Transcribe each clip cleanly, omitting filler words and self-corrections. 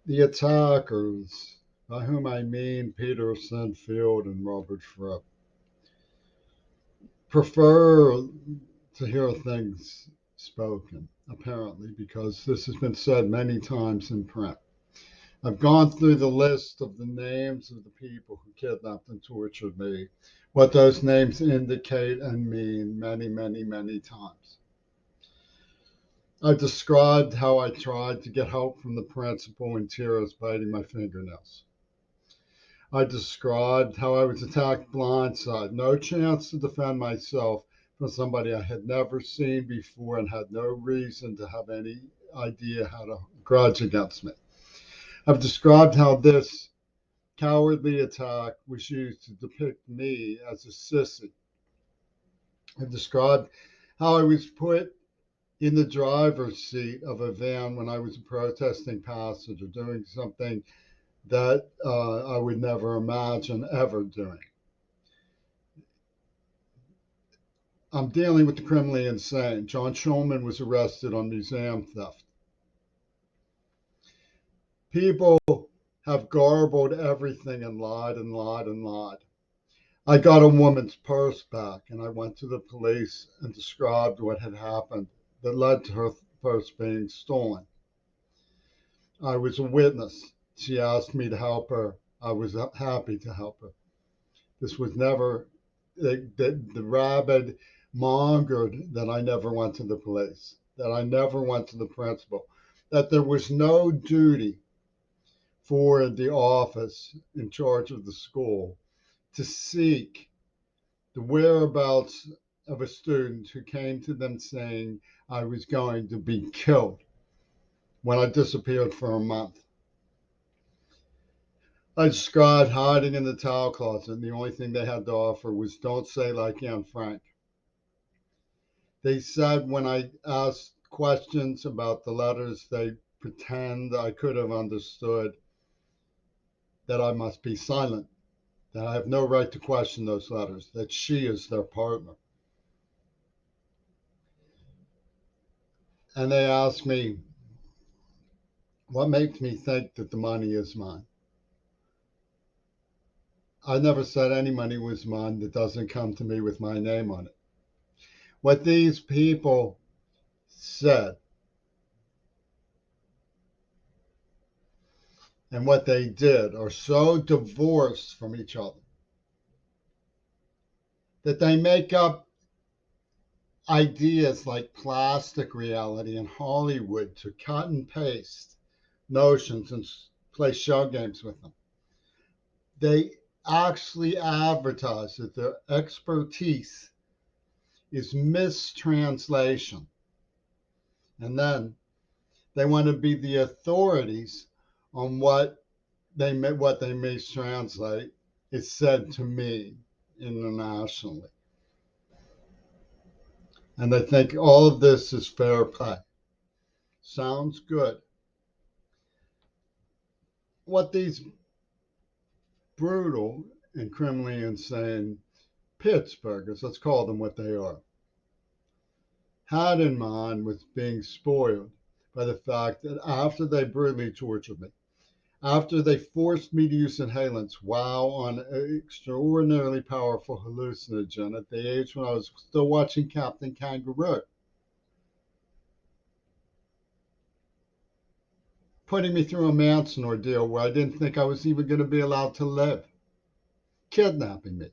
The attackers, by whom I mean Peterson, Field, and Robert Fripp, prefer to hear things spoken, apparently, because this has been said many times in print. I've gone through the list of the names of the people who kidnapped and tortured me, what those names indicate and mean many, many, many times. I described how I tried to get help from the principal in tears, biting my fingernails. I described how I was attacked blindside, no chance to defend myself from somebody I had never seen before and had no reason to have any idea how to grudge against me. I've described how this cowardly attack was used to depict me as a sissy. I've described how I was put in the driver's seat of a van when I was a protesting passenger, doing something that I would never imagine ever doing. I'm dealing with the criminally insane. John Schulman was arrested on museum theft. People have garbled everything and lied and lied and lied. I got a woman's purse back and I went to the police and described what had happened that led to her purse being stolen. I was a witness. She asked me to help her. I was happy to help her. This was never, the rabid mongered that I never went to the police, that I never went to the principal, that there was no duty for the office in charge of the school to seek the whereabouts of a student who came to them saying I was going to be killed when I disappeared for a month. I described hiding in the towel closet, and the only thing they had to offer was don't say like Anne Frank. They said when I asked questions about the letters they pretend I could have understood that I must be silent, that I have no right to question those letters, that she is their partner. And they asked me, what makes me think that the money is mine? I never said any money was mine that doesn't come to me with my name on it. What these people said and what they did are so divorced from each other that they make up ideas like plastic reality and Hollywood to cut and paste notions and play show games with them. They actually advertise that their expertise is mistranslation. And then they want to be the authorities on what they mistranslate is said to mean internationally. And they think all of this is fair play. Sounds good. What these brutal and criminally insane Pittsburghers, let's call them what they are, had in mind was being spoiled by the fact that after they brutally tortured me, after they forced me to use inhalants while on an extraordinarily powerful hallucinogen at the age when I was still watching Captain Kangaroo, putting me through a Manson ordeal where I didn't think I was even going to be allowed to live, kidnapping me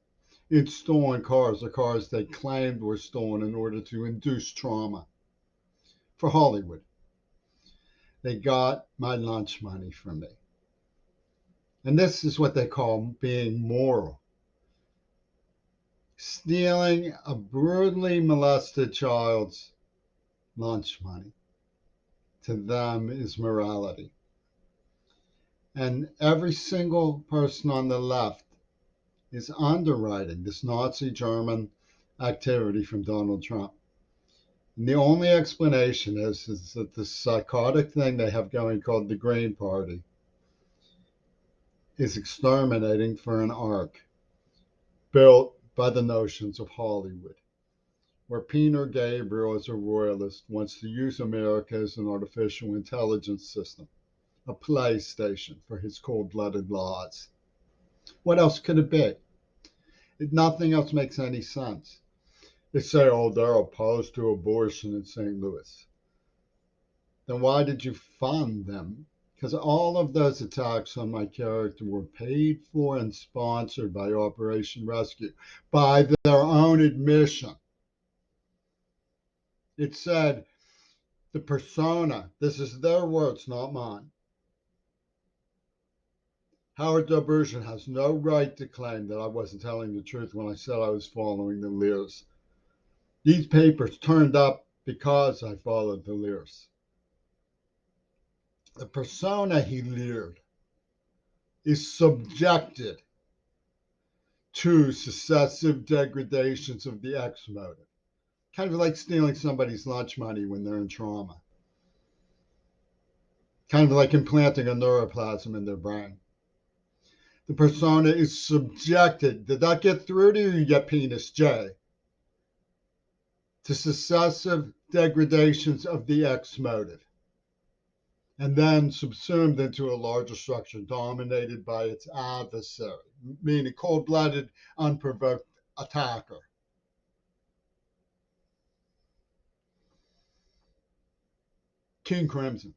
in stolen cars or cars they claimed were stolen in order to induce trauma for Hollywood. They got my lunch money from me. And this is what they call being moral. Stealing a brutally molested child's lunch money to them is morality. And every single person on the left is underwriting this Nazi German activity from Donald Trump. And the only explanation is that the psychotic thing they have going called the Green Party is exterminating for an arc built by the notions of Hollywood, where Peter Gabriel, as a royalist, wants to use America as an artificial intelligence system a PlayStation for his cold-blooded laws. What else could it be? Nothing else makes any sense. They say, oh, they're opposed to abortion in St. Louis. Then why did you fund them? Because all of those attacks on my character were paid for and sponsored by Operation Rescue, by their own admission. It said, the persona, this is their words, not mine. Howard Dobruschen has no right to claim that I wasn't telling the truth when I said I was following the Lears. These papers turned up because I followed the Lears. The persona he leered is subjected to successive degradations of the X motive. Kind of like stealing somebody's lunch money when they're in trauma. Kind of like implanting a neuroplasm in their brain. The persona is subjected, did that get through to you, you penis J? To successive degradations of the X motive. And then subsumed into a larger structure dominated by its adversary, meaning cold-blooded, unprovoked attacker. King Crimson.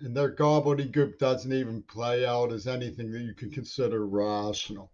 And their gobbledygook doesn't even play out as anything that you can consider rational.